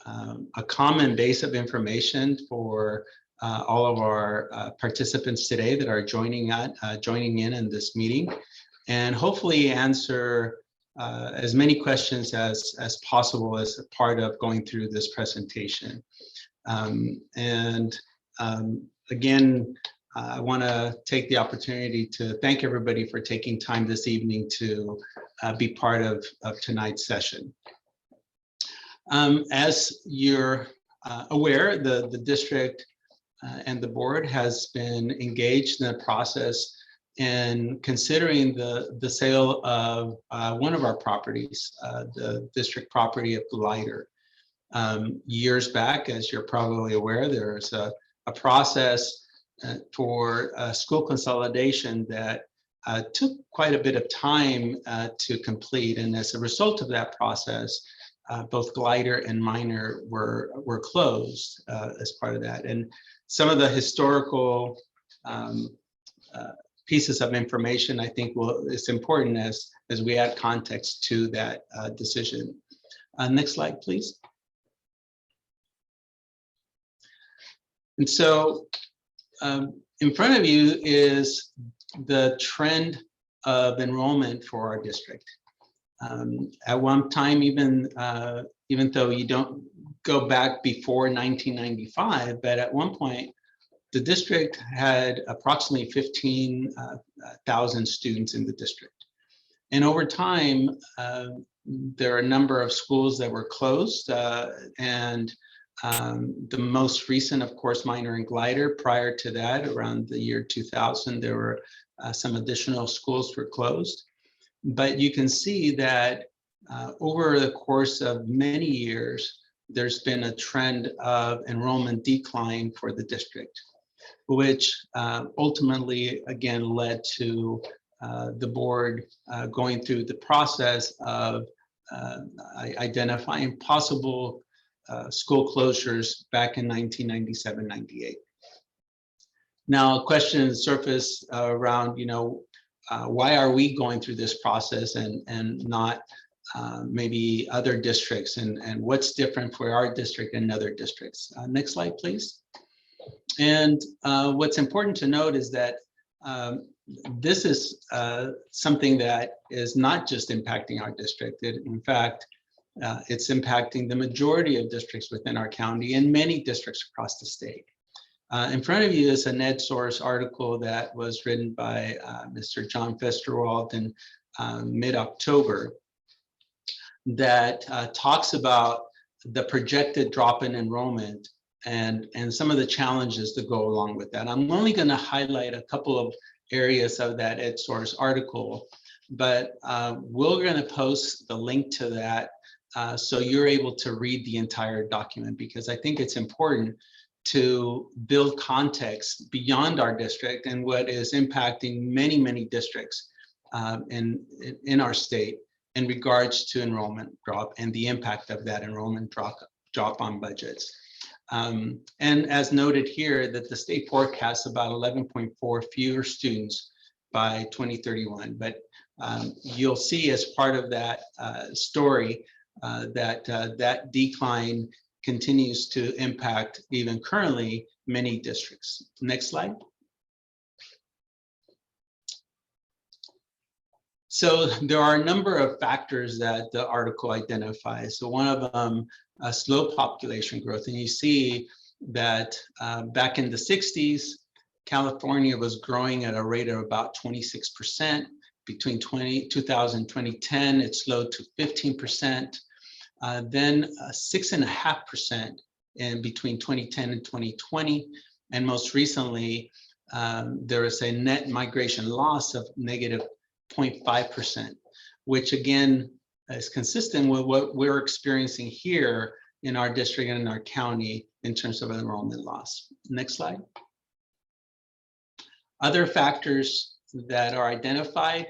a common base of information for all of our participants today that are joining in this meeting, and hopefully answer as many questions as possible as a part of going through this presentation. Again, I want to take the opportunity to thank everybody for taking time this evening to be part of tonight's session. As you're aware, the district and the board has been engaged in the process in considering the sale of one of our properties, the district property of Glider. Years back, as you're probably aware, there's a process for school consolidation that took quite a bit of time to complete, and as a result of that process, both Glider and Minor were closed as part of that. And some of the historical pieces of information, I think, is important as we add context to that decision. Next slide, please. And so in front of you is the trend of enrollment for our district. At one time, even though you don't go back before 1995, but at one point, the district had approximately 15,000 students in the district. And over time, there are a number of schools that were closed, and the most recent, of course, Minor and Glider. Prior to that, around the year 2000, there were some additional schools were closed. But you can see that over the course of many years, there's been a trend of enrollment decline for the district, which ultimately, again, led to the board going through the process of identifying possible school closures back in 1997-98. Now, questions surface around, why are we going through this process and not maybe other districts, and what's different for our district and other districts? Next slide, please. And what's important to note is that this is something that is not just impacting our district. In fact, it's impacting the majority of districts within our county and many districts across the state. In front of you is an EdSource article that was written by Mr. John Festerwald in mid-October that talks about the projected drop in enrollment and some of the challenges that go along with that. I'm only going to highlight a couple of areas of that EdSource article, but we're going to post the link to that so you're able to read the entire document, because I think it's important to build context beyond our district and what is impacting many, many districts in our state in regards to enrollment drop and the impact of that enrollment drop on budgets. And as noted here, that the state forecasts about 11.4 fewer students by 2031. But you'll see as part of that story that decline continues to impact even currently many districts. Next slide. So there are a number of factors that the article identifies. So one of them, slow population growth. And you see that back in the 60s, California was growing at a rate of about 26%. Between 2000 and 2010, it slowed to 15%. Then 6.5% in between 2010 and 2020. And most recently, there is a net migration loss of negative 0.5%, which again is consistent with what we're experiencing here in our district and in our county in terms of enrollment loss. Next slide. Other factors that are identified,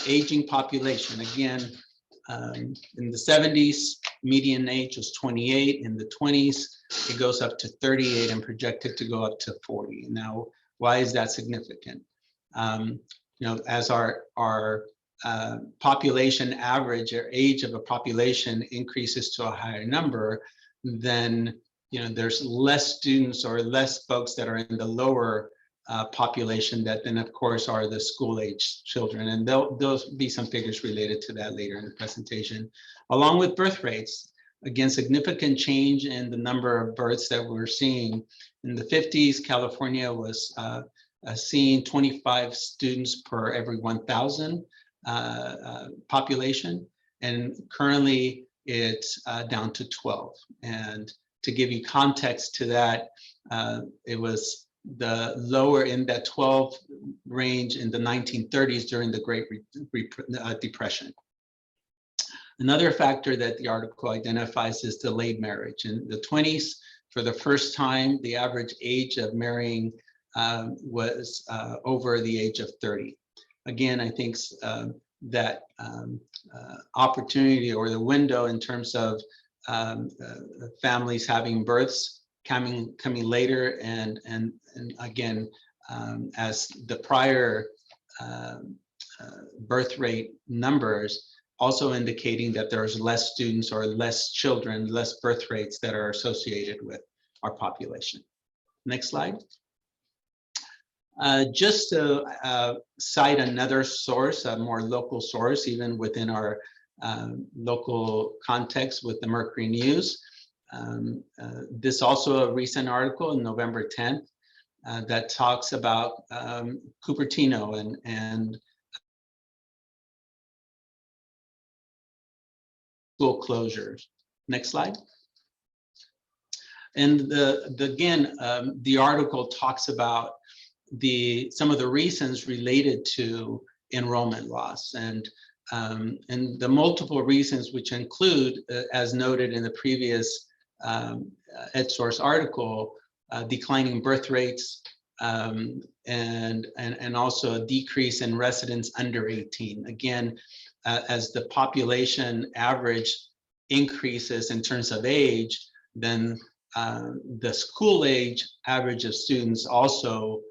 aging population. Again, in the 70s, median age was 28. In the 20s, it goes up to 38 and projected to go up to 40. Now, why is that significant? As our population average or age of a population increases to a higher number, then there's less students or less folks that are in the lower population that then of course are the school age children, and there'll be some figures related to that later in the presentation. Along with birth rates, again, significant change in the number of births that we're seeing. In the 50s, California was seeing 25 students per every 1,000 population, and currently it's down to 12. And to give you context to that, it was the lower in that 12 range in the 1930s during the Great Depression. Another factor that the article identifies is delayed marriage. In the 20s, for the first time, the average age of marrying was over the age of 30. Again, I think that opportunity or the window in terms of families having births coming later, and again, as the prior birth rate numbers also indicating that there's less students or less children, less birth rates that are associated with our population. Next slide. Just to cite another source, a more local source, even within our local context with the Mercury News. This also a recent article in November 10th that talks about Cupertino and school closures. Next slide. And again, the article talks about some of the reasons related to enrollment loss, and the multiple reasons, which include, as noted in the previous EdSource article, declining birth rates, and also a decrease in residents under 18. Again, as the population average increases in terms of age, then the school age average of students also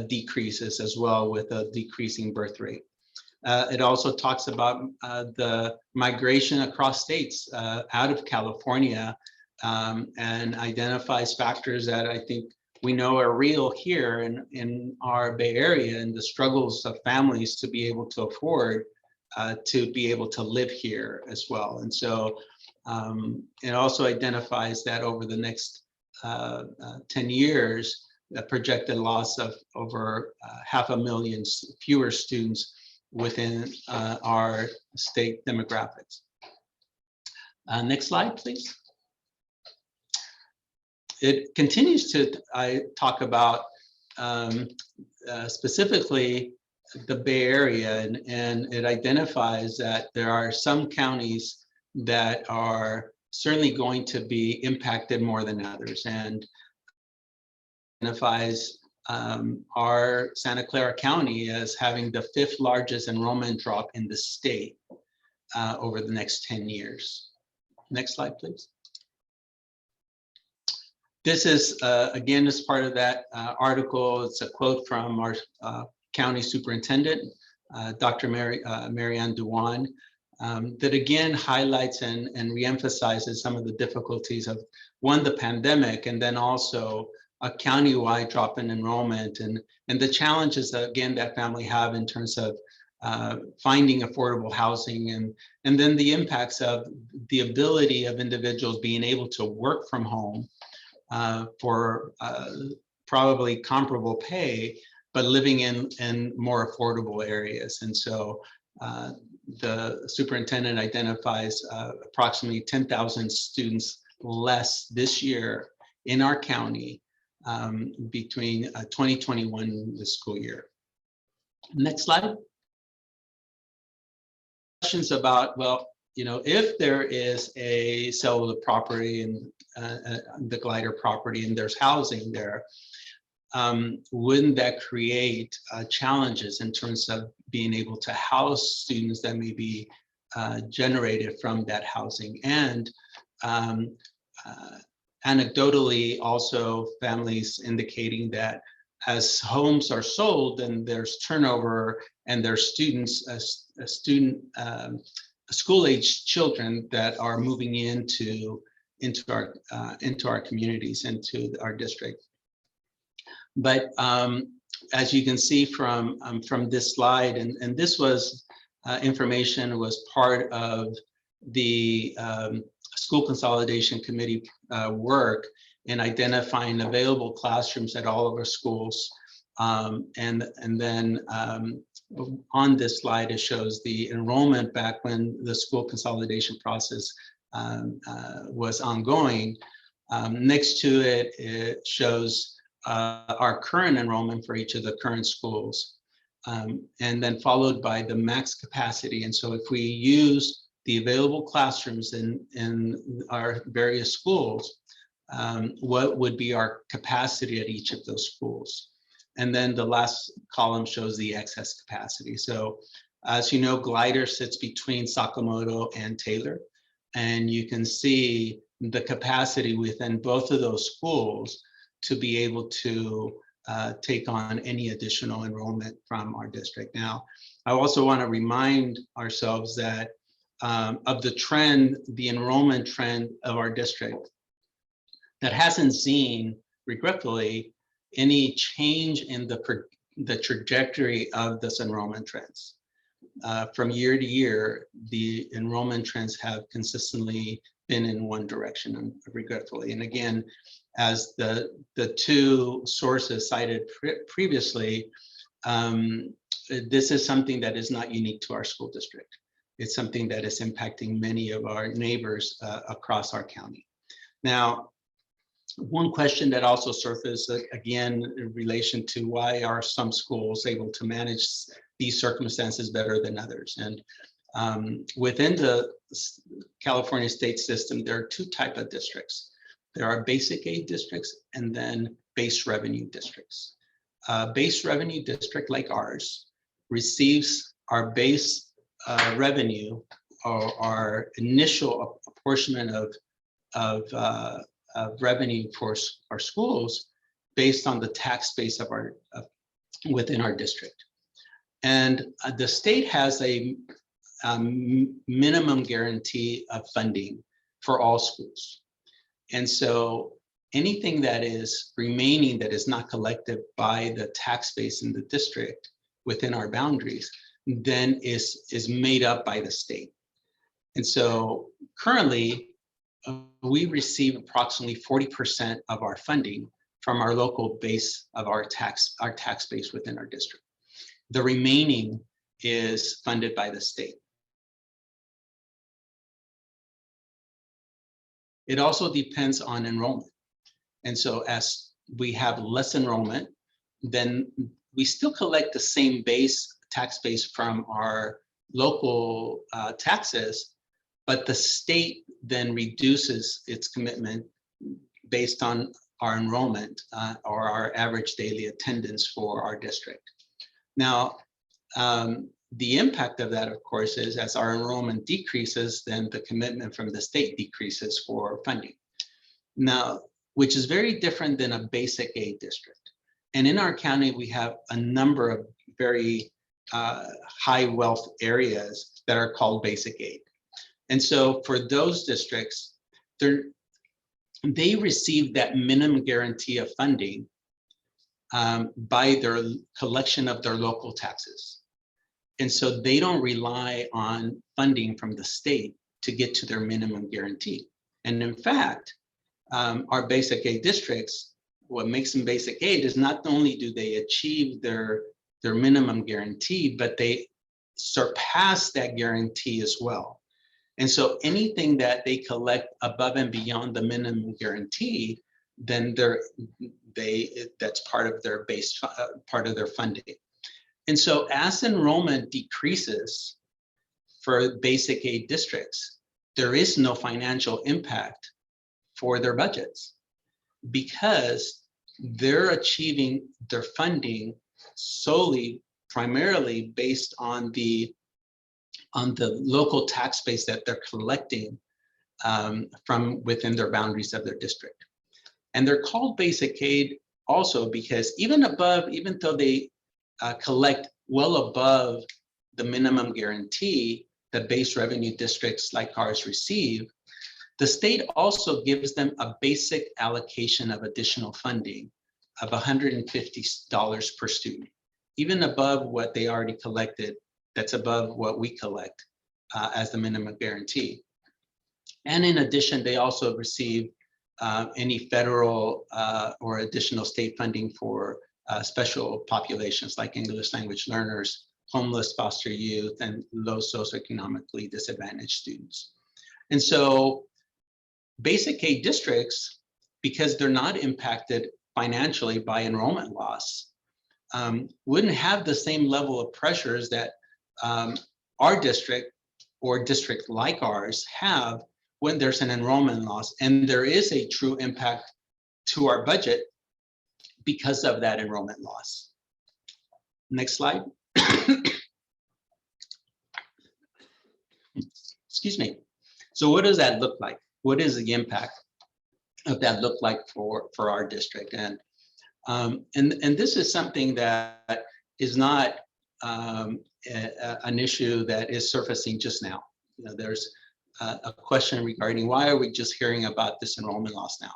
decreases as well, with a decreasing birth rate. It also talks about the migration across states out of California, and identifies factors that I think we know are real here in our Bay Area, and the struggles of families to be able to afford to be able to live here as well. And so it also identifies that over the next 10 years, a projected loss of over 500,000 fewer students within our state demographics. Next slide, please. It continues to talk about specifically the Bay Area, and it identifies that there are some counties that are certainly going to be impacted more than others, and identifies our Santa Clara County as having the 5th largest enrollment drop in the state over the next 10 years. Next slide, please. This is, again, as part of that article. It's a quote from our county superintendent, Dr. Marianne Dewan, that again highlights and reemphasizes some of the difficulties of, one, the pandemic, and then also a countywide drop in enrollment, and the challenges that, again, that family have in terms of finding affordable housing, and then the impacts of the ability of individuals being able to work from home for probably comparable pay, but living in more affordable areas. And so the superintendent identifies approximately 10,000 students less this year in our county between 2021 and the school year. Next slide. Questions about, well, if there is a sale of the property and the glider property and there's housing there, wouldn't that create challenges in terms of being able to house students that may be generated from that housing? And anecdotally, also families indicating that as homes are sold, then there's turnover, and there's students, school-age children that are moving into into our communities, into our district. But as you can see from this slide, and this was information was part of the School Consolidation Committee work in identifying available classrooms at all of our schools. And then on this slide, it shows the enrollment back when the school consolidation process was ongoing. Next to it, it shows our current enrollment for each of the current schools, and then followed by the max capacity. And so if we use the available classrooms in our various schools, what would be our capacity at each of those schools? And then the last column shows the excess capacity. So as you know, Glider sits between Sakamoto and Taylor, and you can see the capacity within both of those schools to be able to take on any additional enrollment from our district. Now, I also want to remind ourselves that of the trend, the enrollment trend of our district, that hasn't seen, regretfully, any change in the trajectory of this enrollment trends. From year to year, the enrollment trends have consistently been in one direction, regretfully. And again, as the two sources cited previously, this is something that is not unique to our school district. It's something that is impacting many of our neighbors across our county. Now, one question that also surfaced, again, in relation to why are some schools able to manage these circumstances better than others? And within the California state system, there are two types of districts. There are basic aid districts and then base revenue districts. Base revenue district like ours receives our base revenue, or our initial apportionment of revenue for our schools based on the tax base of our within our district. And the state has a minimum guarantee of funding for all schools. And so anything that is remaining that is not collected by the tax base in the district within our boundaries then is made up by the state. And so currently, we receive approximately 40% of our funding from our local base of our tax base within our district. The remaining is funded by the state. It also depends on enrollment. And so as we have less enrollment, then we still collect the same tax base from our local taxes, but the state then reduces its commitment based on our enrollment or our average daily attendance for our district. Now, the impact of that, of course, is as our enrollment decreases, then the commitment from the state decreases for funding. Now, which is very different than a basic aid district. And in our county, we have a number of very high wealth areas that are called basic aid. And so for those districts, they receive that minimum guarantee of funding by their collection of their local taxes. And so they don't rely on funding from the state to get to their minimum guarantee. And in fact, our basic aid districts, what makes them basic aid is not only do they achieve their minimum guarantee, but they surpass that guarantee as well. And so anything that they collect above and beyond the minimum guarantee, then that's part of their base, part of their funding. And so as enrollment decreases for basic aid districts, there is no financial impact for their budgets because they're achieving their funding solely, primarily based on the local tax base that they're collecting from within their boundaries of their district. And they're called basic aid also because even though they collect well above the minimum guarantee that base revenue districts like ours receive, The state also gives them a basic allocation of additional funding of $150 per student, even above what they already collected. That's above what we collect as the minimum guarantee. And in addition, they also receive any federal or additional state funding for special populations like English language learners, homeless foster youth, and low socioeconomically disadvantaged students. And so basic aid districts, because they're not impacted financially by enrollment loss, wouldn't have the same level of pressures that our district or district like ours have when there's an enrollment loss and there is a true impact to our budget because of that enrollment loss. Next slide. Excuse me. So what does that look like? What is the impact of that look like for our district? And this is something that is not an issue that is surfacing just now. You know, there's a question regarding why are we just hearing about this enrollment loss now?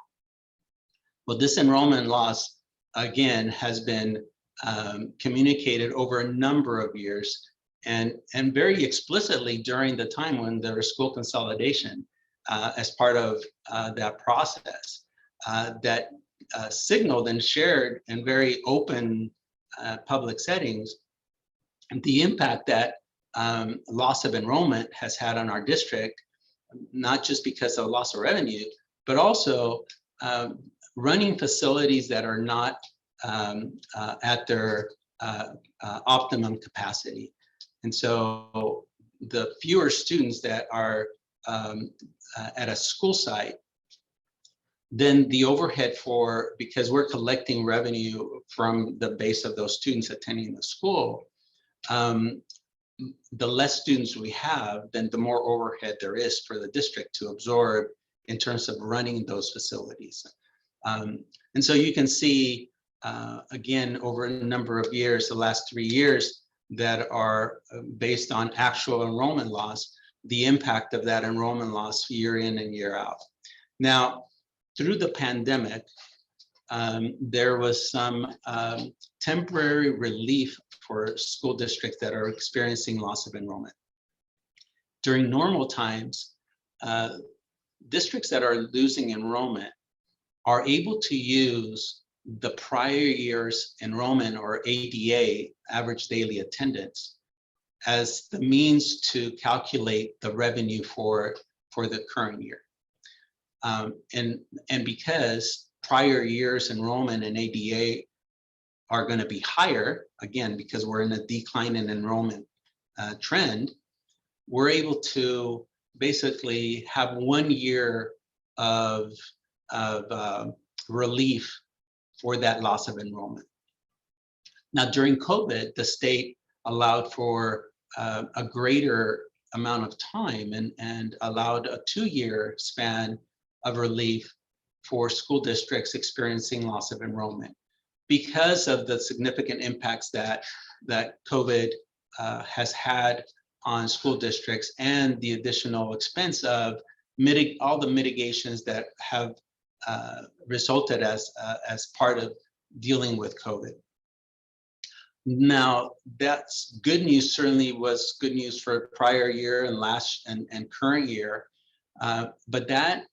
Well, this enrollment loss, again, has been communicated over a number of years and very explicitly during the time when there was school consolidation as part of that process that signaled and shared in very open public settings the impact that loss of enrollment has had on our district, not just because of loss of revenue, but also running facilities that are not at their optimum capacity. And so the fewer students that are at a school site, then the overhead for, because we're collecting revenue from the base of those students attending the school, the less students we have, then the more overhead there is for the district to absorb in terms of running those facilities. And so you can see, again, over a number of years, the last 3 years that are based on actual enrollment loss, the impact of that enrollment loss year in and year out. Now, through the pandemic, there was some temporary relief for school districts that are experiencing loss of enrollment. During normal times, districts that are losing enrollment are able to use the prior year's enrollment, or ADA, average daily attendance, as the means to calculate the revenue for the current year. And because prior year's enrollment and ADA are going to be higher, again, because we're in a decline in enrollment trend, we're able to basically have 1 year of relief for that loss of enrollment. Now, during COVID, the state allowed for a greater amount of time and allowed a 2-year span of relief for school districts experiencing loss of enrollment because of the significant impacts that COVID has had on school districts and the additional expense of all the mitigations that have resulted as part of dealing with COVID. Now, that's good news. Certainly was good news for prior year and last and current year, but that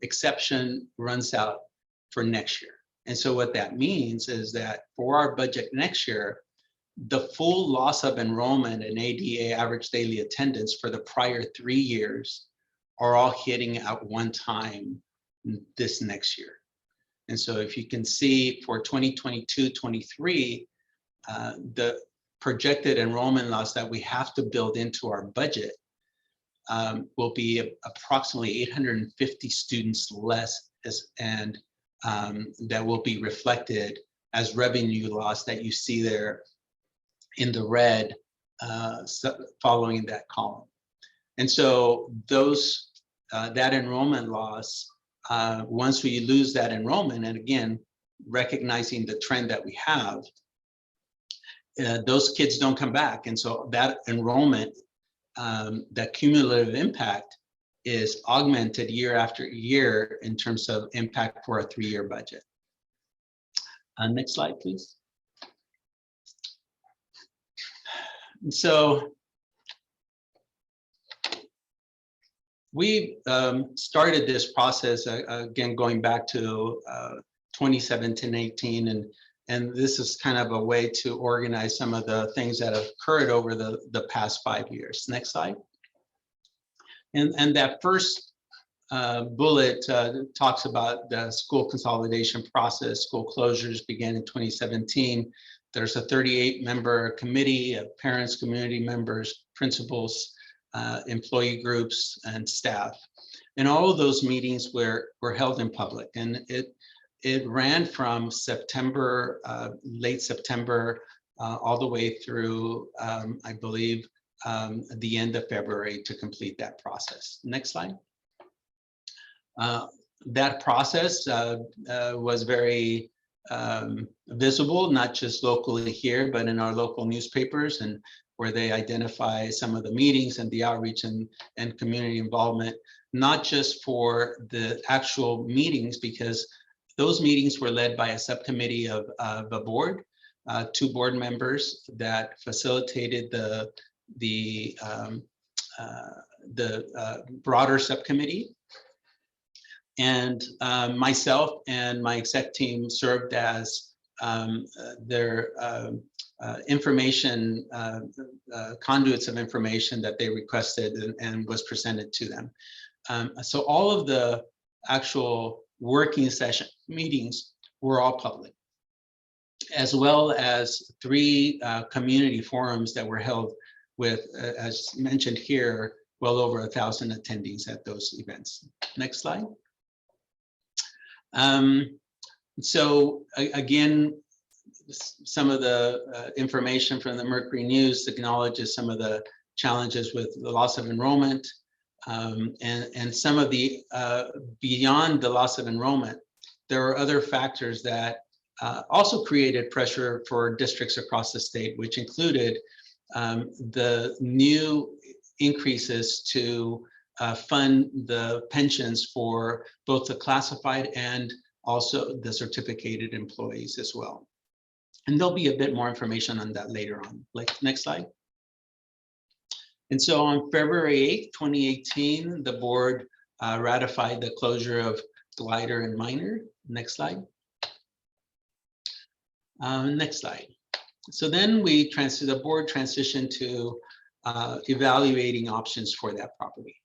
exception runs out for next year. And so what that means is that for our budget next year, the full loss of enrollment and ADA, average daily attendance, for the prior 3 years are all hitting at one time this next year. And so if you can see for 2022-23, the projected enrollment loss that we have to build into our budget will be approximately 850 students less, and that will be reflected as revenue loss that you see there in the red following that column. And so those that enrollment loss, once we lose that enrollment, and again, recognizing the trend that we have, those kids don't come back. And so that enrollment, that cumulative impact is augmented year after year in terms of impact for a 3-year budget. Next slide, please. And so we started this process again going back to 2017-18, and this is kind of a way to organize some of the things that have occurred over the past 5 years. Next slide. And that first bullet talks about the school consolidation process. School closures began in 2017. There's a 38-member committee of parents, community members, principals, employee groups, and staff. And all of those meetings were held in public. And it ran from September, late September, all the way through, I believe, the end of February to complete that process. Next slide. That process was very visible, not just locally here, but in our local newspapers, and where they identify some of the meetings and the outreach and community involvement, not just for the actual meetings, because those meetings were led by a subcommittee of a board, 2 board members that facilitated the broader subcommittee. And myself and my exec team served as their information conduits of information that they requested and was presented to them. So all of the actual working session meetings were all public, as well as 3 community forums that were held with, as mentioned here, well over 1,000 attendees at those events. Next slide. So again, some of the information from the Mercury News acknowledges some of the challenges with the loss of enrollment, and some of the beyond the loss of enrollment, there are other factors that also created pressure for districts across the state, which included the new increases to fund the pensions for both the classified and also the certificated employees as well. And there'll be a bit more information on that later on. Next slide. And so on February 8th, 2018, the board ratified the closure of Glider and Minor. Next slide. Next slide. So then the board transitioned to evaluating options for that property.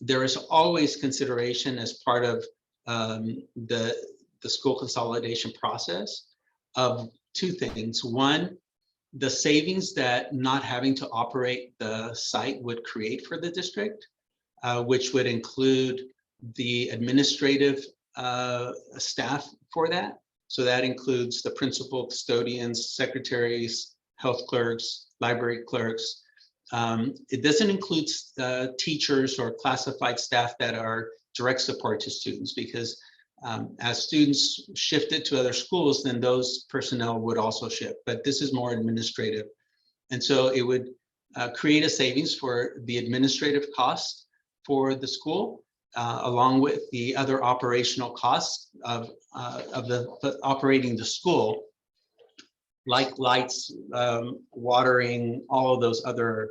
There is always consideration as part of the school consolidation process of 2 things. One, the savings that not having to operate the site would create for the district, which would include the administrative staff for that. So that includes the principal, custodians, secretaries, health clerks, library clerks. It doesn't include teachers or classified staff that are direct support to students, because as students shifted to other schools, then those personnel would also shift, but this is more administrative. And so it would create a savings for the administrative costs for the school, along with the other operational costs of operating the school, like lights, watering, all of those other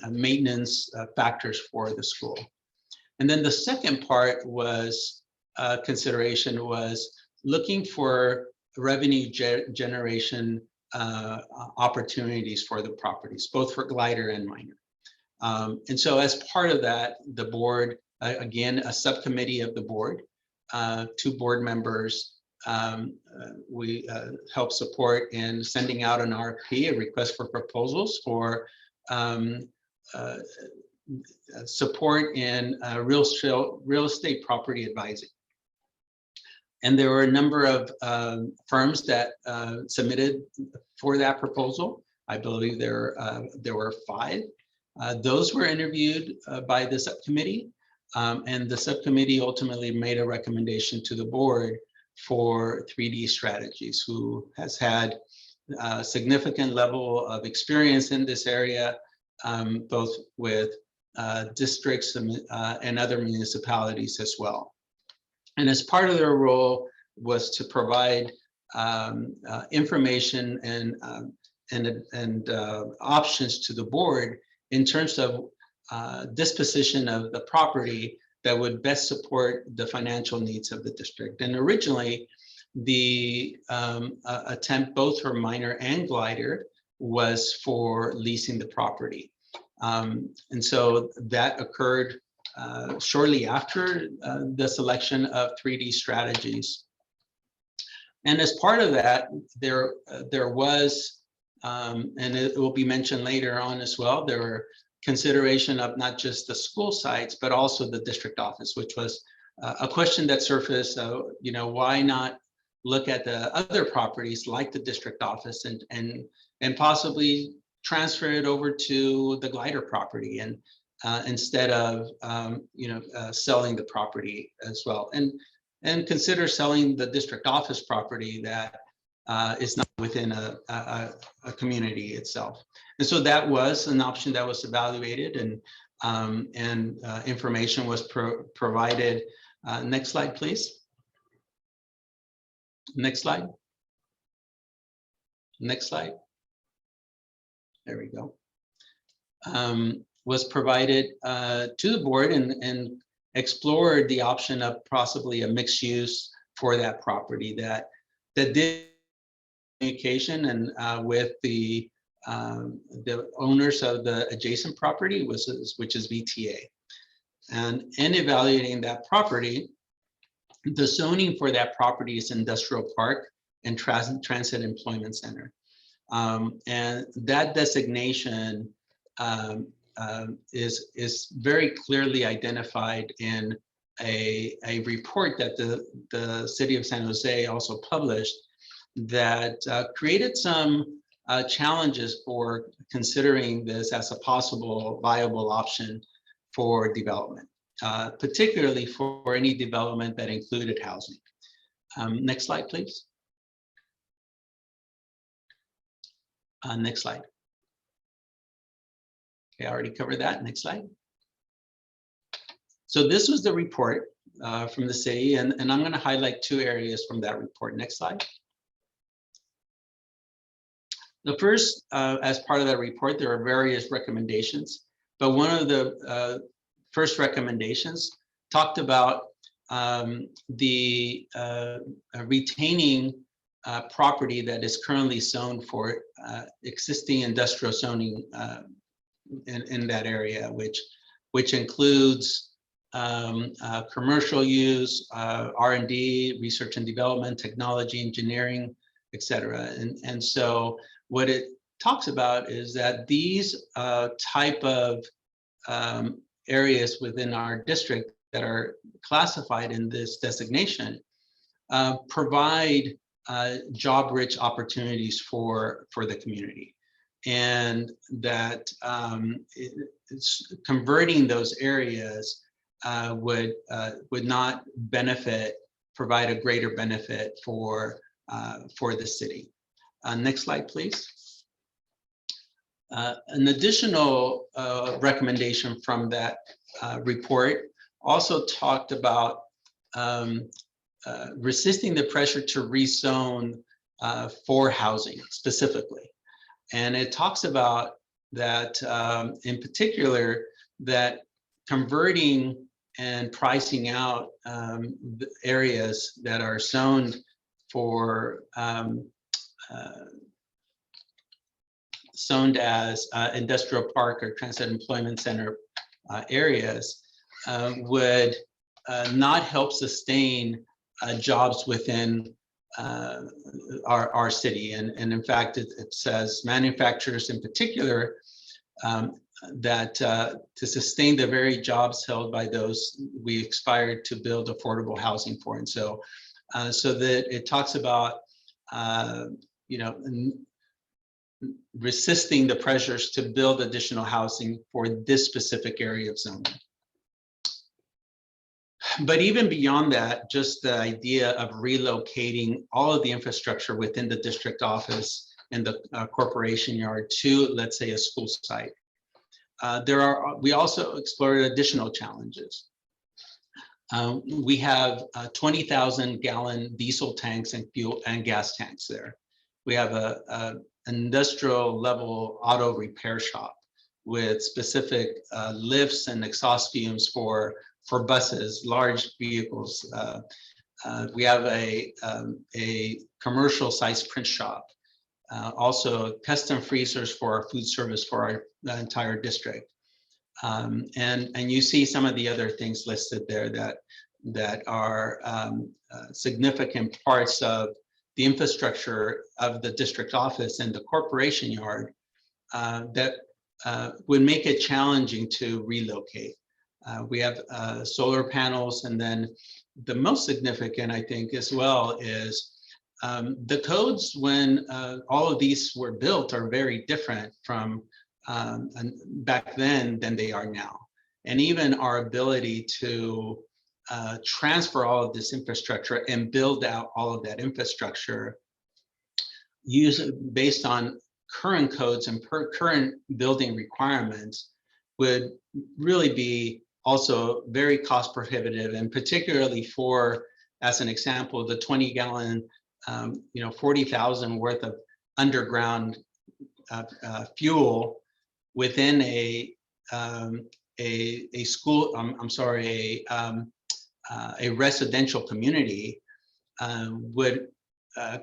maintenance factors for the school. And then the second part was consideration was looking for revenue generation opportunities for the properties, both for Glider and Minor. And so as part of that, the board, again, a subcommittee of the board, 2 board members, we help support in sending out an RFP, a request for proposals for support in real estate property advising. And there were a number of firms that submitted for that proposal. I believe there were 5. Those were interviewed by the subcommittee, and the subcommittee ultimately made a recommendation to the board for 3D Strategies, who has had a significant level of experience in this area, both with districts and other municipalities as well. And as part of their role was to provide information and options to the board in terms of disposition of the property that would best support the financial needs of the district. And originally, the attempt, both for minor and glider, was for leasing the property. And so that occurred shortly after the selection of 3D strategies. And as part of that, there was, and it will be mentioned later on as well, there were consideration of not just the school sites, but also the district office, which was a question that surfaced, why not look at the other properties like the district office and possibly transfer it over to the glider property and instead of selling the property as well, and consider selling the district office property that is not within a community itself. And so that was an option that was evaluated, and information was provided. Next slide, please. Next slide. Next slide. There we go. Was provided to the board and explored the option of possibly a mixed use for that property that did communication and with the owners of the adjacent property, which is VTA. And in evaluating that property, the zoning for that property is industrial park and transit employment center. And that designation is very clearly identified in a report that the city of San Jose also published that created some challenges for considering this as a possible viable option for development, particularly for any development that included housing. Next slide, please. Next slide. Okay, I already covered that. Next slide. So this was the report from the city, and I'm going to highlight two areas from that report. Next slide. The first, as part of that report, there are various recommendations, but one of the first recommendations talked about the retaining property that is currently zoned for existing industrial zoning in that area, which includes commercial use, R&D, research and development, technology, engineering, etc. And so what it talks about is that these type of areas within our district that are classified in this designation provide job-rich opportunities for the community, and that converting those areas would not provide a greater benefit for the city. Next slide, please. An additional recommendation from that report also talked about resisting the pressure to rezone for housing specifically. And it talks about that in particular, that converting and pricing out the areas that are zoned for zoned as industrial park or transit employment center areas would not help sustain jobs within our city. And in fact, it says manufacturers in particular that to sustain the very jobs held by those we aspired to build affordable housing for. And so so that it talks about resisting the pressures to build additional housing for this specific area of zoning. But even beyond that, just the idea of relocating all of the infrastructure within the district office and the corporation yard to, let's say, a school site we also explored additional challenges. We have 20,000 gallon diesel tanks and fuel and gas tanks there. We have a industrial level auto repair shop with specific lifts and exhaust fumes for buses, large vehicles. We have a commercial sized print shop, also custom freezers for our food service for our entire district. And you see some of the other things listed there that are significant parts of the infrastructure of the district office and the corporation yard that would make it challenging to relocate. We have solar panels, and then the most significant, I think, as well is the codes when all of these were built are very different from back then than they are now. And even our ability to transfer all of this infrastructure and build out all of that infrastructure based on current codes and current building requirements would really be also very cost prohibitive, and particularly for, as an example, the 20 gallon, 40,000 worth of underground fuel within a school, a residential community would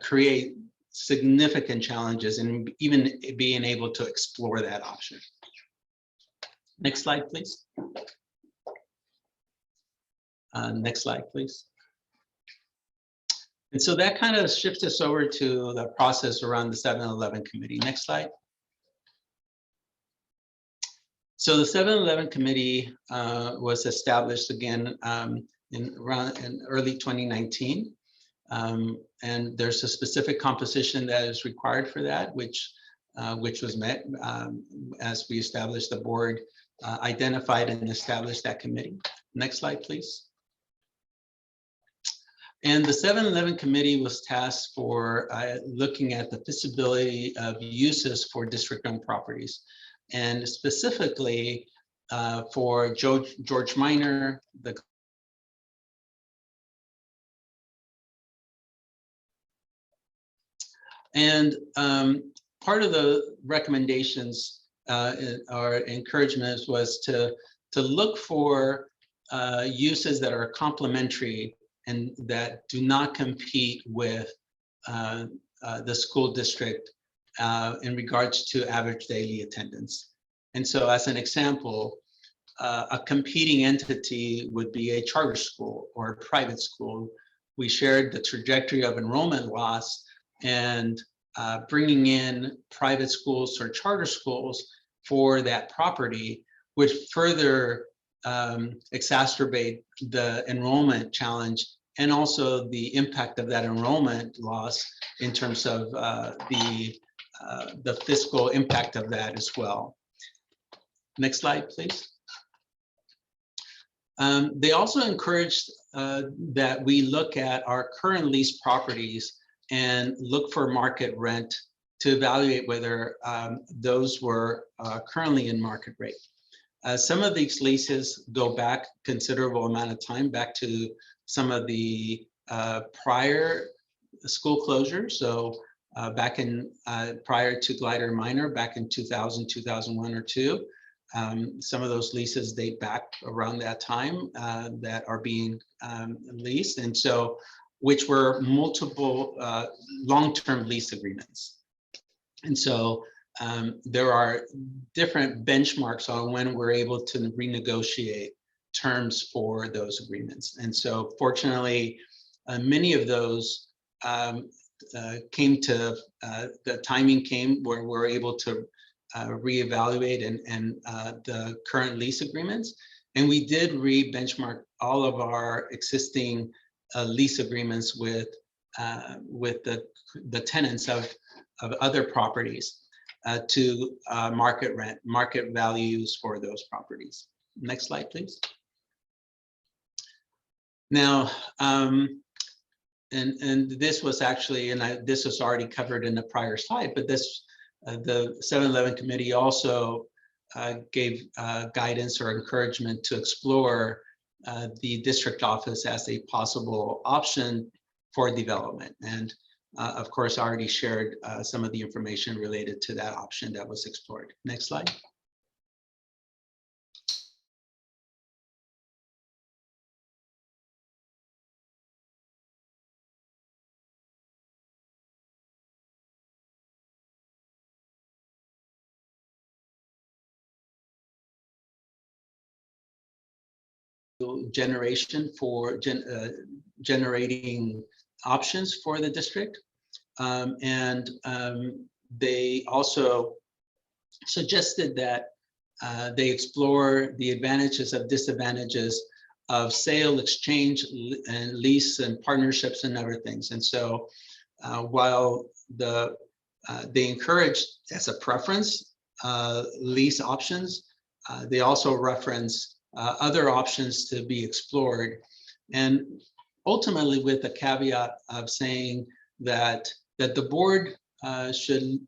create significant challenges in even being able to explore that option. Next slide, please. Next slide, please. And so that kind of shifts us over to the process around the 7-Eleven committee. Next slide. So the 7-Eleven committee was established again in early 2019. And there's a specific composition that is required for that, which was met as we established the board, identified and established that committee. Next slide, please. And the 7-Eleven committee was tasked for looking at the feasibility of uses for district-owned properties, and specifically for George Minor, the and part of the recommendations or encouragements was to look for uses that are complementary and that do not compete with the school district in regards to average daily attendance. And so as an example, a competing entity would be a charter school or a private school. We shared the trajectory of enrollment loss, and bringing in private schools or charter schools for that property would further exacerbate the enrollment challenge, and also the impact of that enrollment loss in terms of the fiscal impact of that as well. Next slide, please. They also encouraged that we look at our current leased properties and look for market rent to evaluate whether those were currently in market rate. Some of these leases go back considerable amount of time, back to some of the prior school closures. So back in prior to Glider Minor, back in 2000, 2001 or 2, some of those leases date back around that time that are being leased, and so which were multiple long-term lease agreements. And so there are different benchmarks on when we're able to renegotiate terms for those agreements. And so fortunately, many of those came to, the timing came where we're able to reevaluate and the current lease agreements. And we did re-benchmark all of our existing lease agreements with the tenants of other properties to market rent, market values for those properties. Next slide, please. Now, and this was actually, and this was already covered in the prior slide, but this, the 7-Eleven committee also gave guidance or encouragement to explore the district office as a possible option for development. And of course, I already shared some of the information related to that option that was explored. Next slide. Generation for generating options for the district. They also suggested that they explore the advantages of disadvantages of sale, exchange, and lease and partnerships and other things. And so while they encourage as a preference lease options, they also reference other options to be explored, and ultimately with the caveat of saying that the board should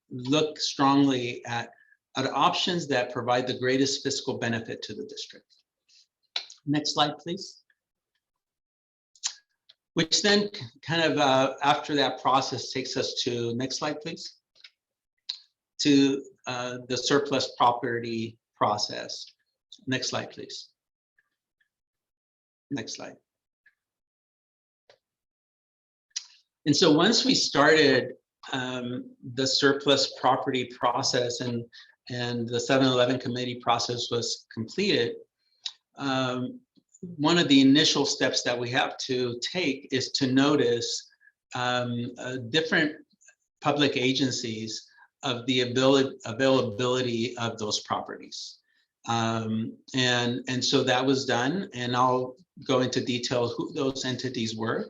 look strongly at options that provide the greatest fiscal benefit to the district. Next slide, please. Which then kind of after that process takes us to, next slide, please, to the surplus property process. Next slide, please. Next slide. And so once we started the surplus property process and the 7-Eleven committee process was completed, one of the initial steps that we have to take is to notice different public agencies of the availability of those properties. And so that was done, and I'll go into detail who those entities were.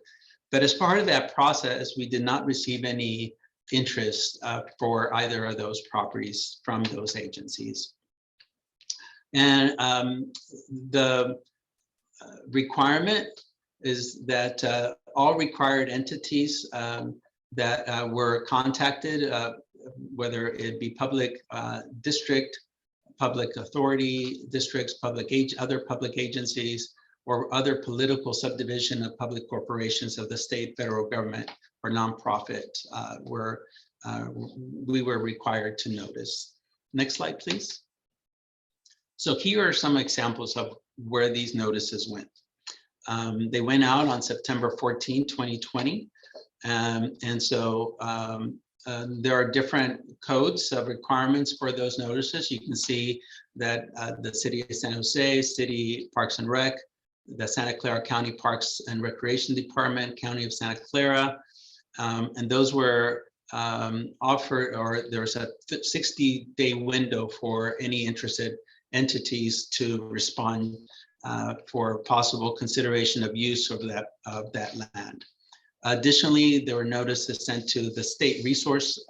But as part of that process, we did not receive any interest for either of those properties from those agencies. And the requirement is that all required entities that were contacted, whether it be public district, public authority districts, other public agencies, or other political subdivision of public corporations of the state, federal government, or nonprofit, we were required to notice. Next slide, please. So here are some examples of where these notices went. They went out on September 14, 2020. And so there are different codes of requirements for those notices. You can see that the City of San Jose, City Parks and Rec, the Santa Clara County Parks and Recreation Department, County of Santa Clara, and those were offered, or there's a 60-day window for any interested entities to respond for possible consideration of use of that land. Additionally, there were notices sent to the State Resource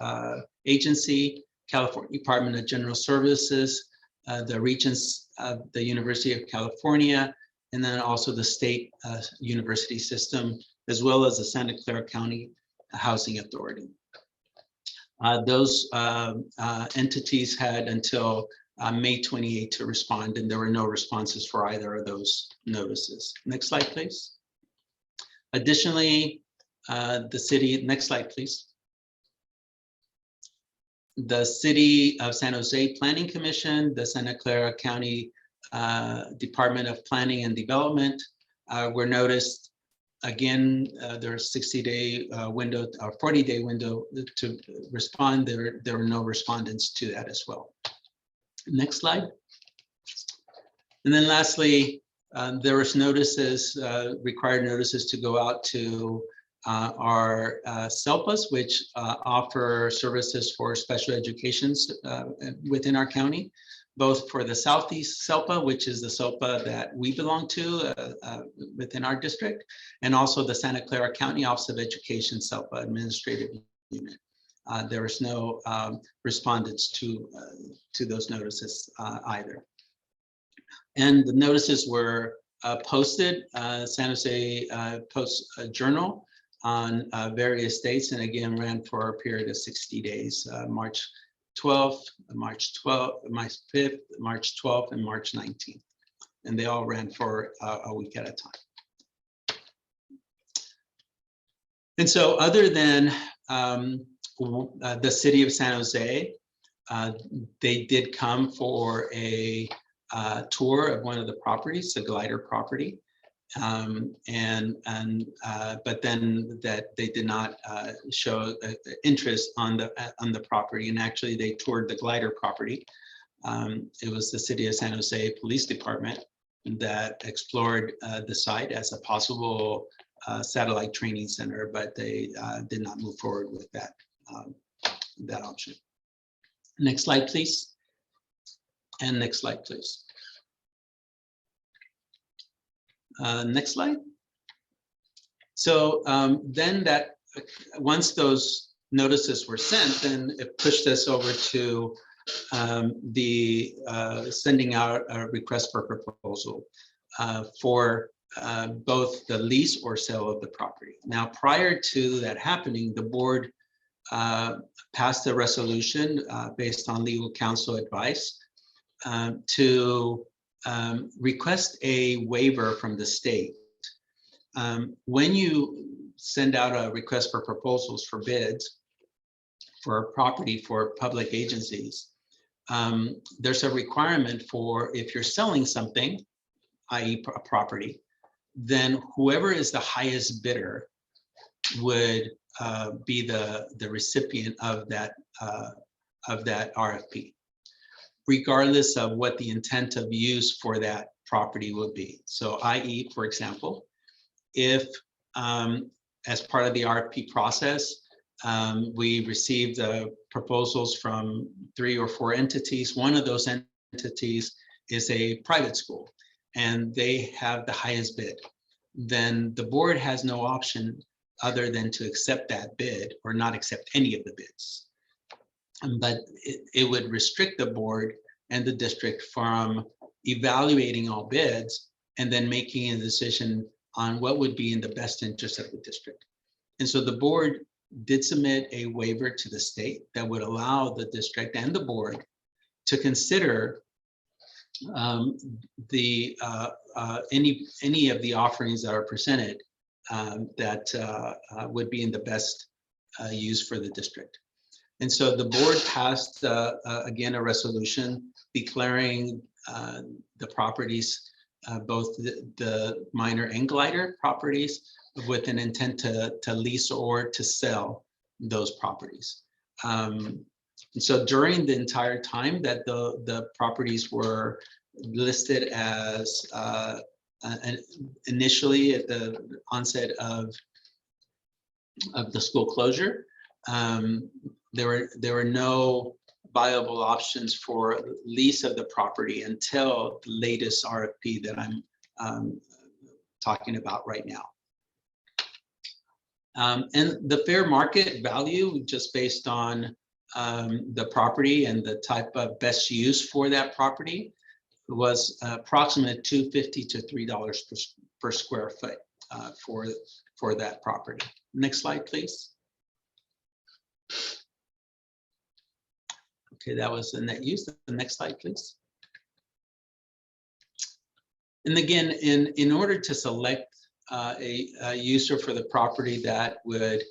Agency, California Department of General Services, the Regents of the University of California, and then also the state university system, as well as the Santa Clara County Housing Authority. Those entities had until May 28 to respond, and there were no responses for either of those notices. Next slide, please. Additionally, the city, next slide, please. The City of San Jose Planning Commission, the Santa Clara County Department of Planning and Development were noticed. Again, there's 60-day window or 40-day window to respond. There were no respondents to that as well. Next slide. And then lastly, there was notices, required notices to go out to our SELPAs, which offer services for special educations within our county, both for the Southeast SELPA, which is the SELPA that we belong to within our district, and also the Santa Clara County Office of Education SELPA Administrative Unit. There was no respondents to those notices either. And the notices were posted, San Jose Post Journal, on various dates, and again ran for a period of 60 days, March 12th, March 12th, March 5th, March 12th, and March 19th. And they all ran for a week at a time. And so other than the city of San Jose, they did come for a tour of one of the properties, the glider property. But then that they did not show interest on the property, and actually they toured the glider property. It was the City of San Jose Police Department that explored the site as a possible satellite training center, but they did not move forward with that option. Next slide, please. And next slide, please. Next slide. So then that once those notices were sent, then it pushed us over to the sending out a request for proposal for both the lease or sale of the property. Now, prior to that happening, the board passed a resolution based on legal counsel advice to request a waiver from the state. When you send out a request for proposals for bids for a property for public agencies, there's a requirement for if you're selling something, i.e. a property, then whoever is the highest bidder would be the recipient of that RFP, regardless of what the intent of use for that property will be. So i.e., for example, if as part of the RFP process, we received proposals from 3 or 4 entities, one of those entities is a private school and they have the highest bid, then the board has no option other than to accept that bid or not accept any of the bids. But it would restrict the board and the district from evaluating all bids and then making a decision on what would be in the best interest of the district. And so the board did submit a waiver to the state that would allow the district and the board to consider any of the offerings that are presented that would be in the best use for the district. And so the board passed, again, a resolution declaring the properties, both the minor and glider properties, with an intent to lease or to sell those properties. And so during the entire time that the properties were listed as initially at the onset of the school closure, there were no viable options for lease of the property until the latest RFP that I'm talking about right now. And the fair market value, just based on the property and the type of best use for that property, was approximately $2.50 to $3 per square foot for that property. Next slide, please. Okay, that was the net use. The next slide, please. And again, in order to select a user for the property that would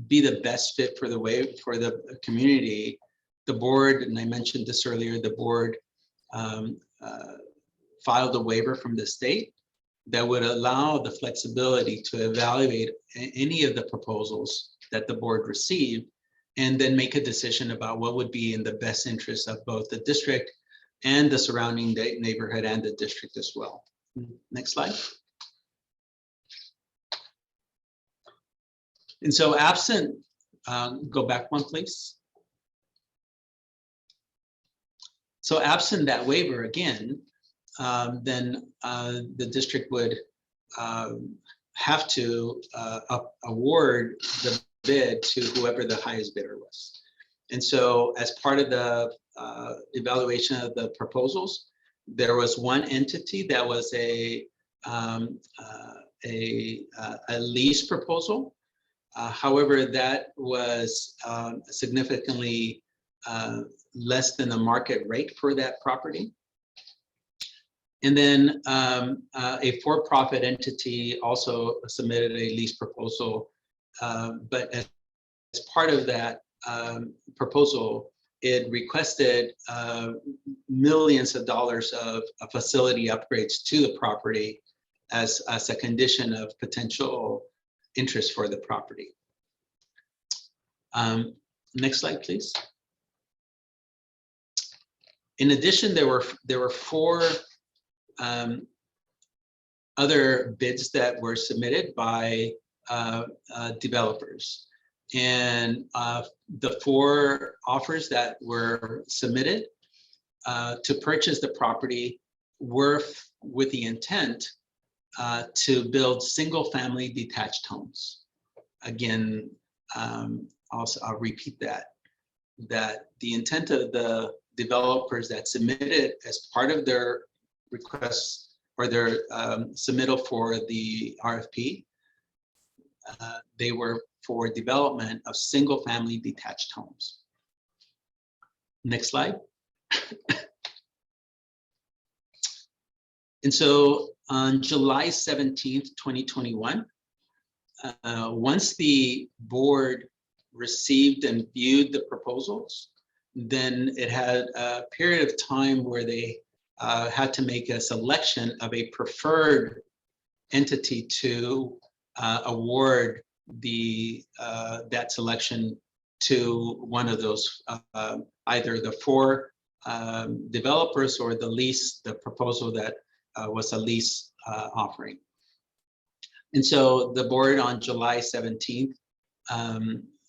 be the best fit for the community, the board, and I mentioned this earlier, the board filed a waiver from the state that would allow the flexibility to evaluate any of the proposals that the board received and then make a decision about what would be in the best interest of both the district and the surrounding neighborhood and the district as well. Next slide. And so absent, go back one, please. So absent that waiver again, then the district would have to award the bid to whoever the highest bidder was. And so as part of the evaluation of the proposals, there was one entity that was a lease proposal However, that was significantly less than the market rate for that property. And then a for-profit entity also submitted a lease proposal, but as part of that proposal, it requested millions of dollars of facility upgrades to the property as a condition of potential interest for the property. Next slide, please. In addition, there were 4 other bids that were submitted by developers, and the 4 offers that were submitted to purchase the property were with the intent to build single-family detached homes. Again, I'll repeat that the intent of the developers that submitted as part of their requests or their submittal for the RFP, they were for development of single-family detached homes. Next slide. And so on July 17th, 2021, once the board received and viewed the proposals, then it had a period of time where they had to make a selection of a preferred entity to award that selection to one of those, either the 4 developers or the proposal that was a lease offering. And so the board on July 17th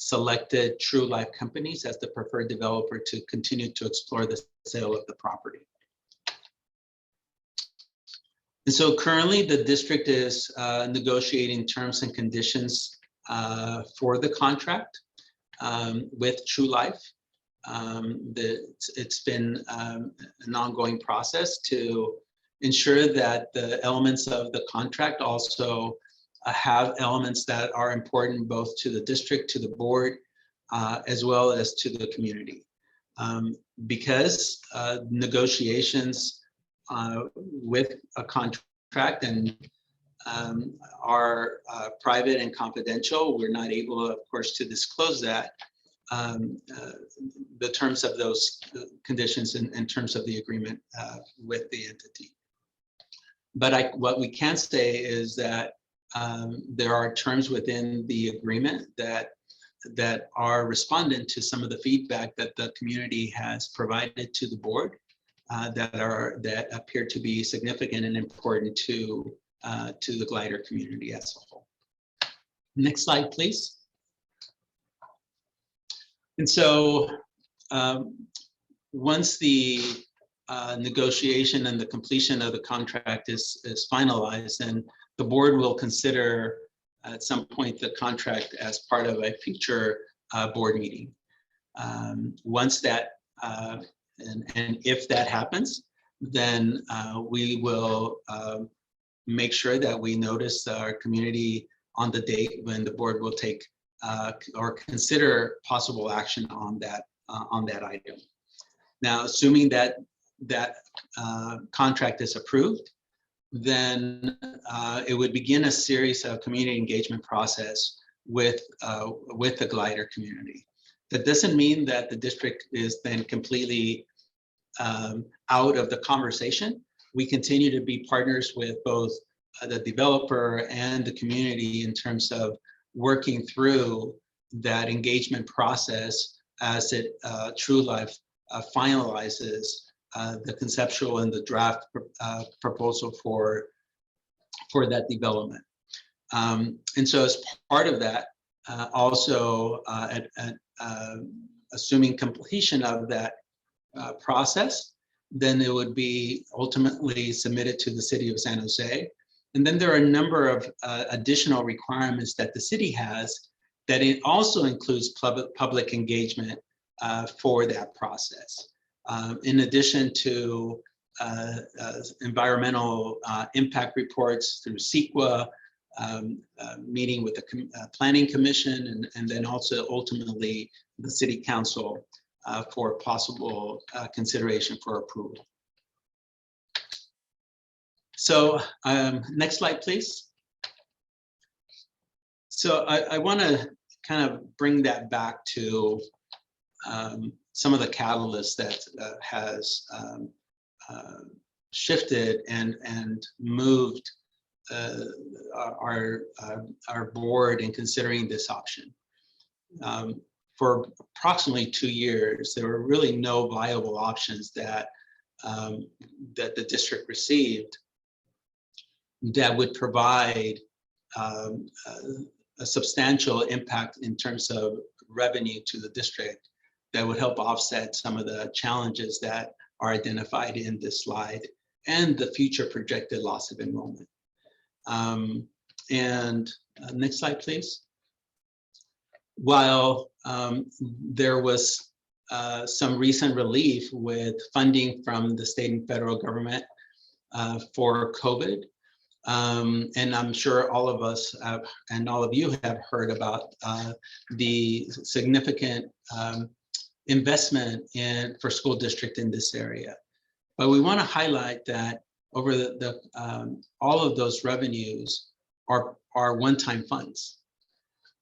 selected True Life Companies as the preferred developer to continue to explore the sale of the property. And so currently the district is negotiating terms and conditions for the contract with True Life. It's been an ongoing process to ensure that the elements of the contract also have elements that are important both to the district, to the board, as well as to the community. Because negotiations with a contract and are private and confidential, we're not able, of course, to disclose that, the terms of those conditions in terms of the agreement with the entity. But what we can say is that there are terms within the agreement that are respondent to some of the feedback that the community has provided to the board that appear to be significant and important to the glider community as a whole. Next slide, please. And so once the negotiation and the completion of the contract is finalized, then the board will consider at some point the contract as part of a future board meeting. Once that, and if that happens, then we will make sure that we notice our community on the date when the board will take or consider possible action on that item. Now, assuming that contract is approved, then it would begin a series of community engagement process with the glider community. That doesn't mean that the district is then completely out of the conversation. We continue to be partners with both the developer and the community in terms of working through that engagement process as it True Life finalizes the conceptual and the draft proposal for that development. And so as part of that, also assuming completion of that process, then it would be ultimately submitted to the city of San Jose. And then there are a number of additional requirements that the city has that it also includes public engagement for that process. In addition to environmental impact reports through CEQA, meeting with the Planning Commission and then also ultimately the City Council for possible consideration for approval. So next slide, please. So I want to kind of bring that back to some of the catalysts that has shifted and moved our board in considering this option. For approximately 2 years, there were really no viable options that that the district received that would provide a substantial impact in terms of revenue to the district that would help offset some of the challenges that are identified in this slide and the future projected loss of enrollment. Next slide, please. While there was some recent relief with funding from the state and federal government for COVID, and I'm sure all of us and all of you have heard about the significant investment for school district in this area. But we want to highlight that over all of those revenues are one-time funds.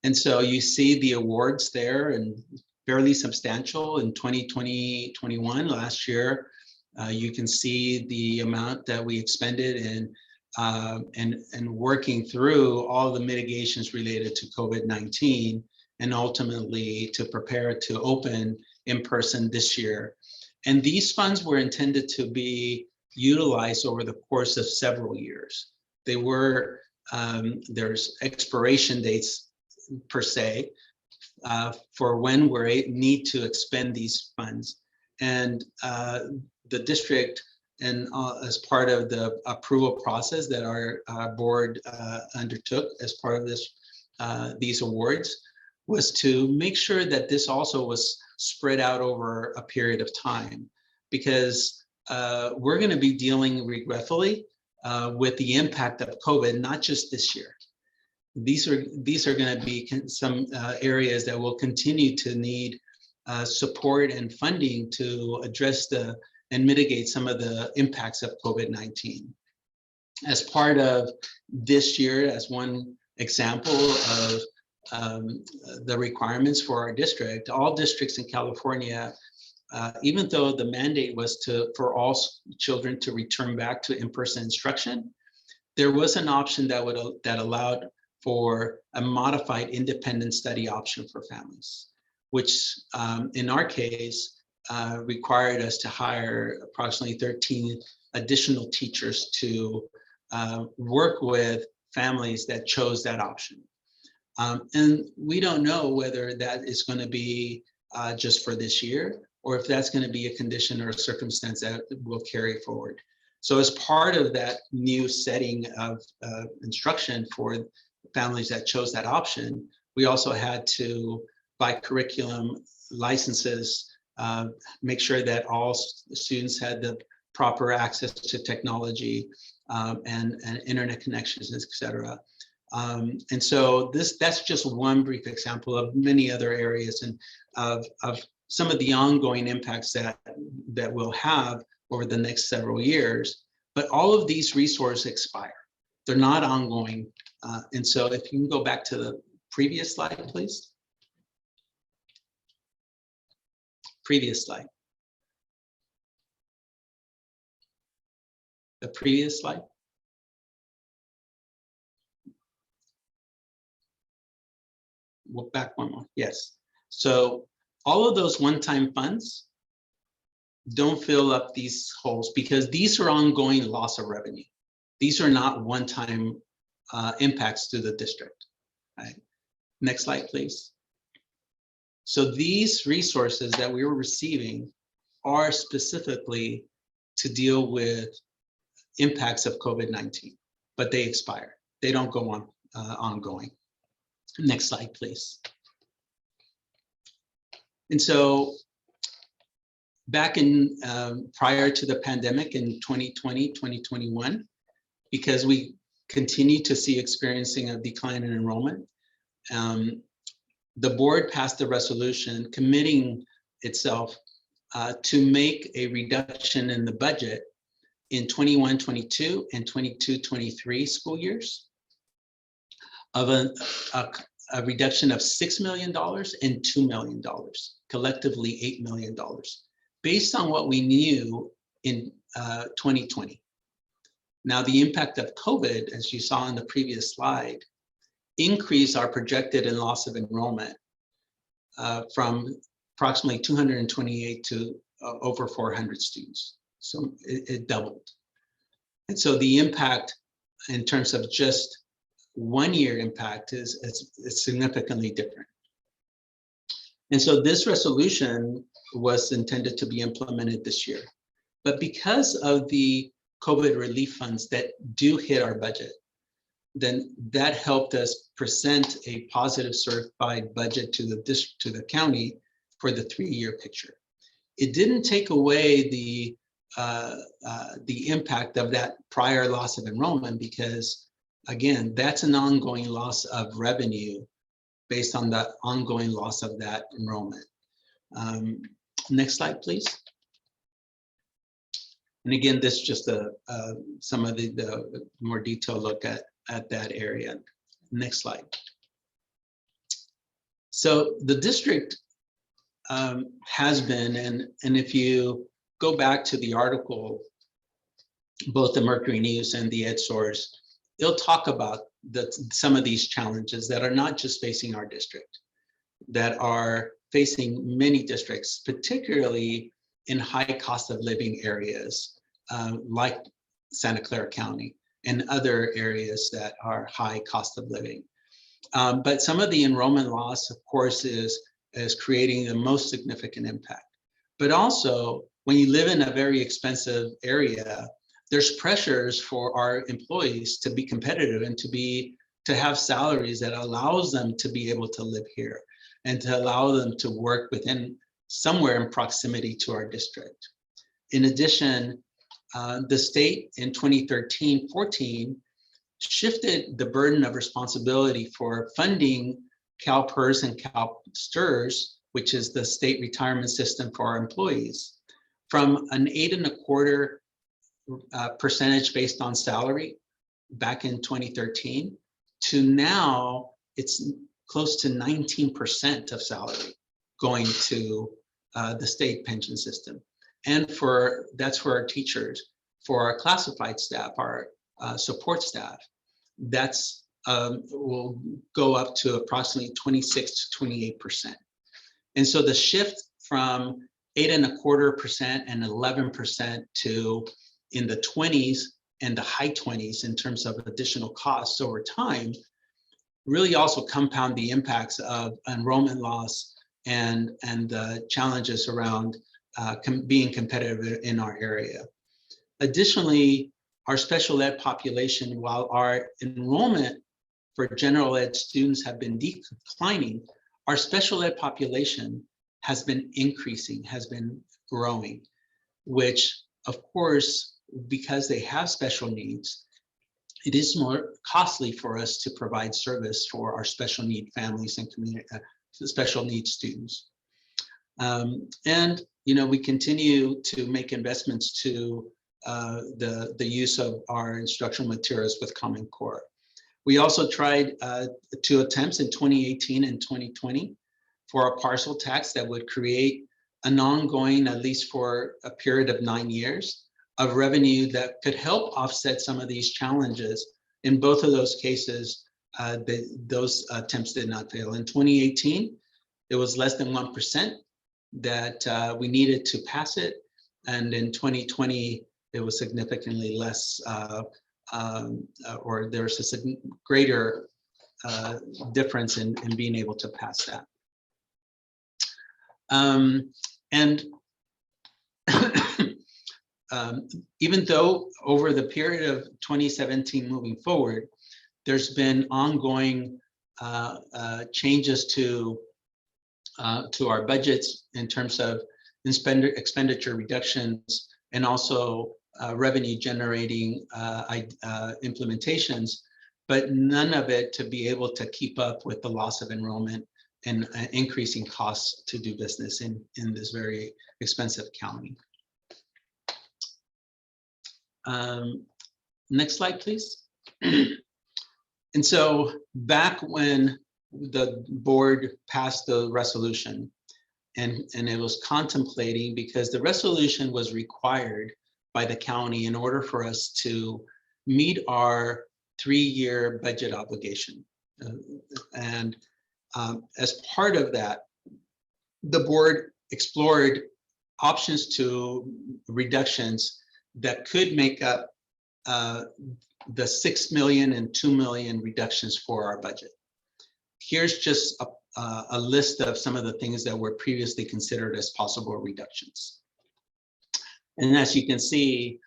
And so you see the awards there and fairly substantial in 2020-21 last year. You can see the amount that we expended in and working through all the mitigations related to COVID-19 and ultimately to prepare to open in person this year. And these funds were intended to be utilized over the course of several years. They were, there's expiration dates per se for when we need to expend these funds. And the district, and as part of the approval process that our board undertook as part of this, these awards, was to make sure that this also was spread out over a period of time, because we're going to be dealing regretfully with the impact of COVID, not just this year. These are going to be some areas that will continue to need support and funding to address and mitigate some of the impacts of COVID-19. As part of this year, as one example of the requirements for our district, all districts in California, even though the mandate was for all children to return back to in-person instruction, there was an option that allowed for a modified independent study option for families, which in our case required us to hire approximately 13 additional teachers to work with families that chose that option. And we don't know whether that is going to be just for this year, or if that's going to be a condition or a circumstance that will carry forward. So as part of that new setting of instruction for families that chose that option, we also had to, by curriculum licenses, make sure that all students had the proper access to technology and internet connections, et cetera. And so that's just one brief example of many other areas and of some of the ongoing impacts that we'll have over the next several years. But all of these resources expire. They're not ongoing. And so if you can go back to the previous slide, please. Previous slide. The previous slide. Well, back one more. Yes. So all of those one-time funds don't fill up these holes because these are ongoing loss of revenue. These are not one-time impacts to the district. Right? Next slide, please. So these resources that we were receiving are specifically to deal with impacts of COVID-19, but they expire. They don't go on ongoing. Next slide, please. And so back in prior to the pandemic in 2020, 2021, because we continue to see experiencing a decline in enrollment. The board passed a resolution committing itself to make a reduction in the budget in 21-22 and 22-23 school years of a reduction of $6 million and $2 million, collectively $8 million, based on what we knew in 2020. Now, the impact of COVID, as you saw in the previous slide, increased our projected and loss of enrollment from approximately 228 to over 400 students. So it doubled. And so the impact in terms of just 1 year impact is significantly different. And so this resolution was intended to be implemented this year. But because of the COVID relief funds that do hit our budget, then that helped us present a positive certified budget to the county for the 3-year picture. It didn't take away the impact of that prior loss of enrollment, because again, that's an ongoing loss of revenue based on the ongoing loss of that enrollment. Next slide, please. And again, this is just some of the more detailed look at that area. Next slide. So the district has been, and if you go back to the article, both the Mercury News and the EdSource, they'll talk about some of these challenges that are not just facing our district, that are facing many districts, particularly in high cost of living areas like Santa Clara County and other areas that are high cost of living. But some of the enrollment loss, of course, is creating the most significant impact. But also, when you live in a very expensive area, there's pressures for our employees to be competitive and to have salaries that allows them to be able to live here and to allow them to work within somewhere in proximity to our district. In addition, the state in 2013-14 shifted the burden of responsibility for funding CalPERS and CalSTRS, which is the state retirement system for our employees, from an 8.25% percentage based on salary back in 2013 to now it's close to 19% of salary going to the state pension system. And that's for our teachers, for our classified staff, our support staff, that's will go up to approximately 26 to 28%. And so the shift from 8.25% and 11% to in the 20s and the high 20s in terms of additional costs over time really also compound the impacts of enrollment loss and the challenges around being competitive in our area. Additionally, our special ed population, while our enrollment for general ed students have been declining, our special ed population has been increasing, has been growing, which of course, because they have special needs, it is more costly for us to provide service for our special need families and community, special needs students. And we continue to make investments to the use of our instructional materials with Common Core. We also tried 2 attempts in 2018 and 2020 for a parcel tax that would create an ongoing, at least for a period of 9 years, of revenue that could help offset some of these challenges. In both of those cases, those attempts did not fail. In 2018, it was less than 1% that we needed to pass it. And in 2020, it was significantly less, or there's a greater difference in being able to pass that. And even though over the period of 2017 moving forward, there's been ongoing changes to our budgets in terms of expenditure reductions and also revenue generating implementations, but none of it to be able to keep up with the loss of enrollment and increasing costs to do business in this very expensive county. Next slide, please. And so back when the board passed the resolution, and it was contemplating, because the resolution was required by the county in order for us to meet our 3-year budget obligation. And as part of that, the board explored options to reductions that could make up the 6 million and 2 million reductions for our budget. Here's just a list of some of the things that were previously considered as possible reductions. And as you can see,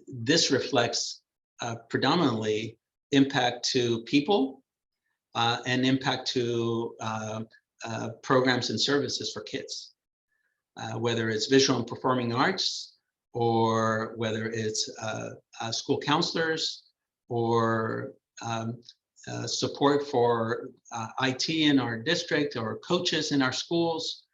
this reflects predominantly impact to people and impact to programs and services for kids, whether it's visual and performing arts, or whether it's school counselors, or support for IT in our district, or coaches in our schools,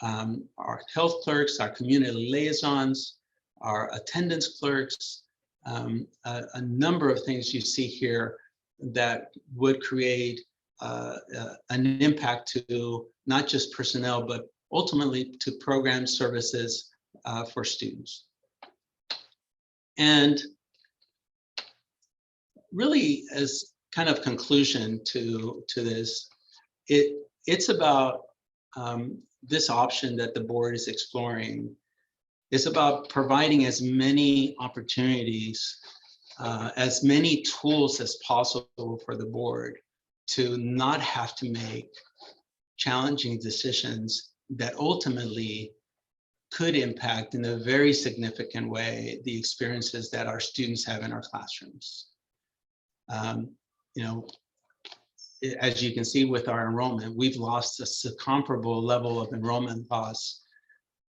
our health clerks, our community liaisons, our attendance clerks, a number of things you see here that would create an impact to not just personnel, but ultimately to program services for students. And really, as kind of conclusion to this, it's about this option that the board is exploring. It's about providing as many opportunities, as many tools as possible for the board to not have to make challenging decisions that ultimately could impact in a very significant way the experiences that our students have in our classrooms. You know, as you can see with our enrollment, we've lost a comparable level of enrollment loss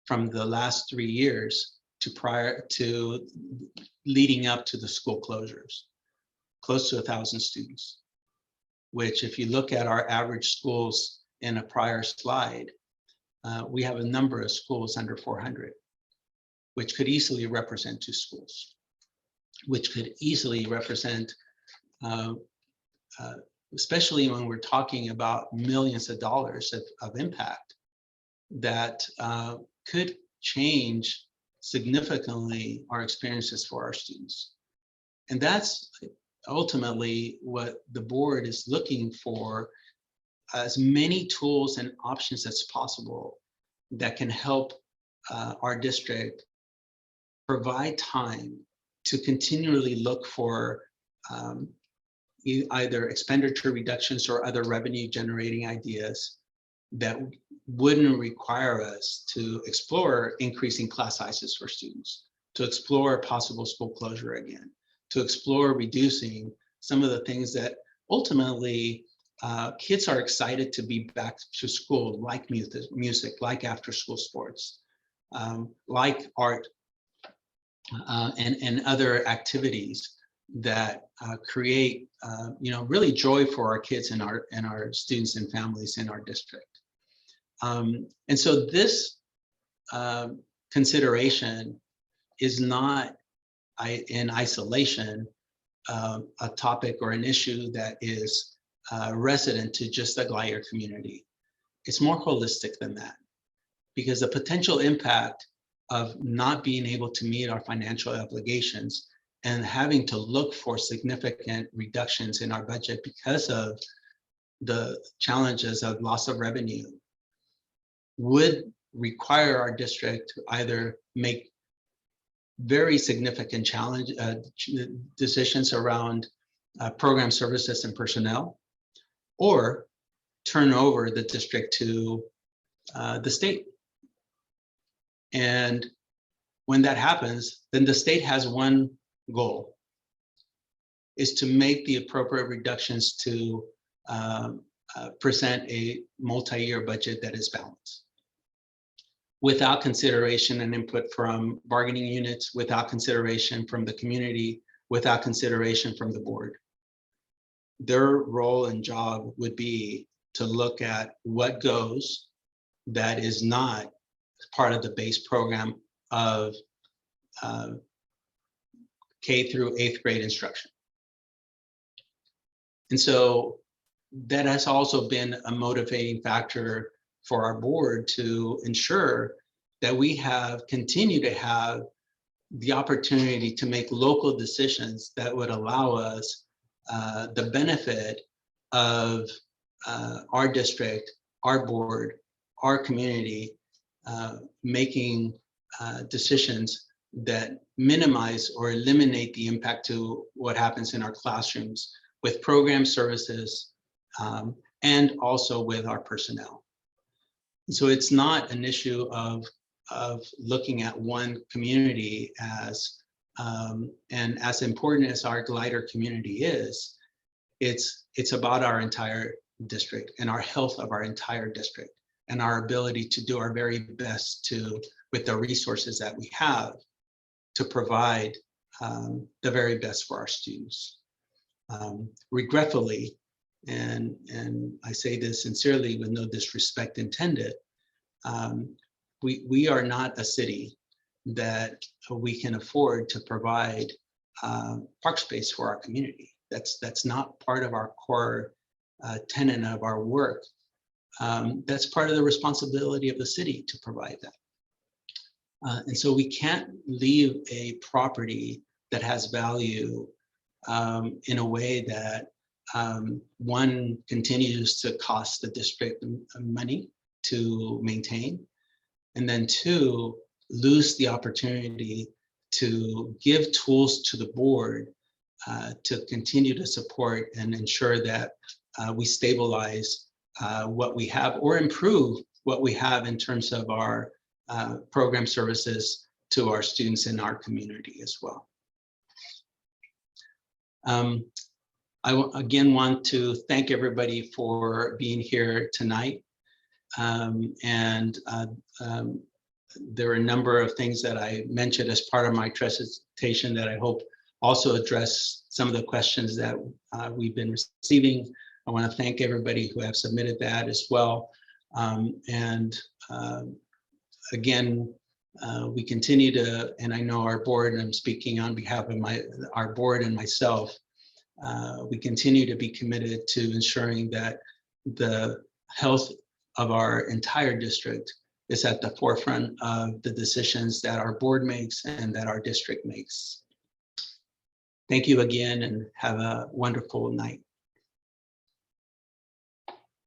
from the last 3 years to prior to leading up to the school closures, close to 1,000 students, which if you look at our average schools in a prior slide, we have a number of schools under 400, which could easily represent 2 schools, which could easily represent, especially when we're talking about millions of dollars of impact, that could change significantly our experiences for our students. And that's ultimately what the board is looking for, as many tools and options as possible that can help our district provide time to continually look for either expenditure reductions or other revenue generating ideas that wouldn't require us to explore increasing class sizes for students, to explore possible school closure again, to explore reducing some of the things that ultimately kids are excited to be back to school, like music, like after school sports, like art, and other activities that create you know, really joy for our kids and our students and families in our district. And so this consideration is not in isolation a topic or an issue that is resident to just the Glyer community. It's more holistic than that, because the potential impact of not being able to meet our financial obligations and having to look for significant reductions in our budget because of the challenges of loss of revenue would require our district to either make very significant decisions around program services and personnel, or turn over the district to the state. And when that happens, then the state has one goal, is to make the appropriate reductions to present a multi-year budget that is balanced. without consideration and input from bargaining units, without consideration from the community, without consideration from the board. Their role and job would be to look at what goes that is not part of the base program of K through 8th grade instruction. And so that has also been a motivating factor for our board to ensure that we continue to have the opportunity to make local decisions that would allow us the benefit of our district, our board, our community making decisions that minimize or eliminate the impact to what happens in our classrooms with program services and also with our personnel. So it's not an issue of looking at one community as, and as important as our glider community is, it's about our entire district and our health of our entire district and our ability to do our very best to, with the resources that we have, to provide the very best for our students. Regretfully, and I say this sincerely with no disrespect intended, we are not a city that we can afford to provide park space for our community. That's not part of our core tenet of our work. That's part of the responsibility of the city to provide that. And so we can't leave a property that has value in a way that one continues to cost the district money to maintain, and then two, lose the opportunity to give tools to the board to continue to support and ensure that we stabilize what we have or improve what we have in terms of our program services to our students in our community as well. I again want to thank everybody for being here tonight. There are a number of things that I mentioned as part of my presentation that I hope also address some of the questions that we've been receiving. I want to thank everybody who have submitted that as well. Again, we continue to, and I know our board, and I'm speaking on behalf of our board and myself, we continue to be committed to ensuring that the health of our entire district is at the forefront of the decisions that our board makes and that our district makes. Thank you again, and have a wonderful night.